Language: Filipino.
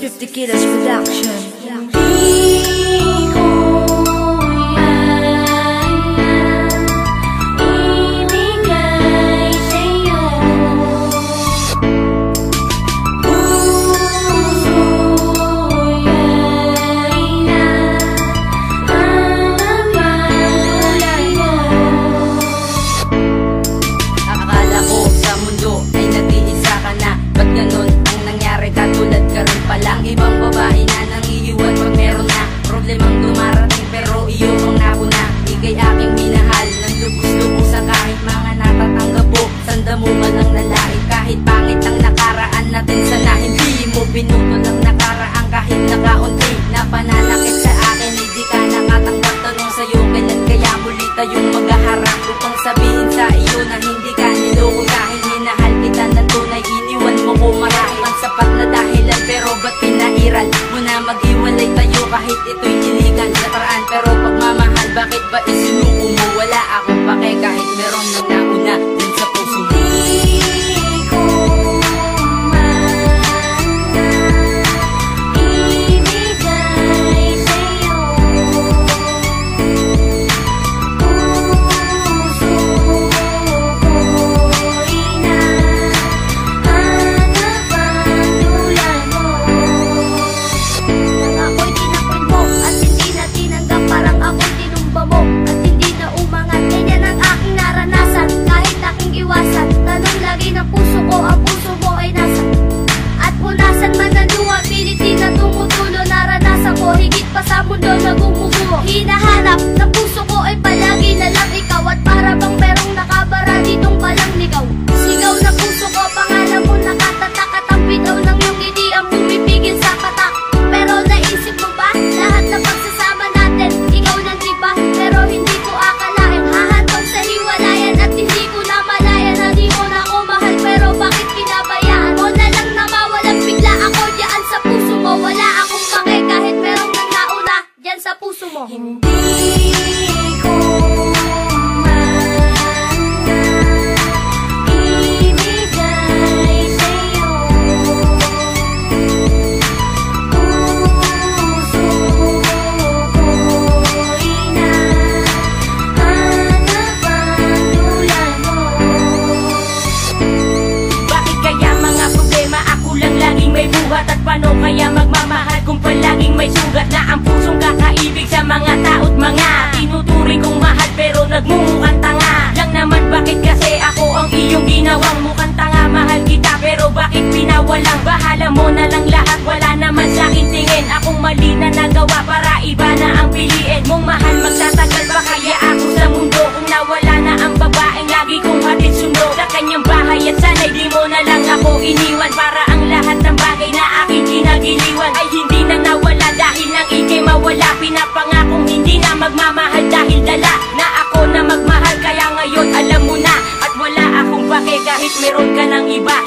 50 Kilos Production. Ibang babae na nangiiwan pag meron na problemang dumarating, pero iyo ang nauna. Ika'y aking minahal ng lubos-lubos sa kahit mga natatanggap po. Sanda mo man ang nalain kahit pangit ang nakaraan natin. Sana hindi mo binuto ng nakaraan kahit nakaunti na pananakit sa akin. Hindi ka nakatanggap, tanong sa'yo kailan kaya muli tayong maghaharap upang sabihin sa iyo na hindi ka niloko. Dahil minahal kita ng tunay, iniwan mo ko marahil ang sapat na dahilan, pero ba't pinairal mo na mag-iwalay tayo kahit ito'y iligan sa paraan? Pero pagmamahal, bakit ba isinuko mo? Wala akong pake kahit meron nang nauna dun sa puso mo. Hinahanap ng puso ko ay palagi na lang ikaw, at para bang merong nakabara ditong palang ligaw. Sigaw na puso ko, pangalan mo nakatatak, at ang bitaw ng iyong ngiti ang pumipigil sa patak. Pero naisip mo ba, lahat na pagsasama natin, ikaw lang diba? Pero hindi ko akalain, hahantong sa hiwalayan, at hindi ko na malaya na di mo na ako mahal. Pero bakit pinabayaan mo na lang na mawalang bigla ako dyan sa puso mo? Wala akong pake kahit merong nang nauna dyan sa puso mo. Hindi ko at paano kaya magmamahal kung palaging may sugat na ang pusong kakaibig sa mga tao't mga tinuturing kong mahal pero nagmumukhang tanga lang naman? Bakit kasi ako ang iyong ginawang mukhang tanga? Mahal kita pero bakit pinawalang? Bahala mo na lang lahat, wala naman sa akin tingin. Akong mali na nagawa para iba na ang piliin mong mahal. Magtatagal ba kaya ako sa mundo kung nawala na ang babaeng lagi kong hatid sundo sa kanyang bahay? At sana'y di mo na lang ako iniwan, para ang lahat ng bagay na aking ginagiliwan ay hindi na nawala dahil nang ikay mawala. Pinapangakong hindi na magmamahal dahil dala na ako na magmahal. Kaya ngayon alam mo na at wala akong pake kahit meron ka ng iba.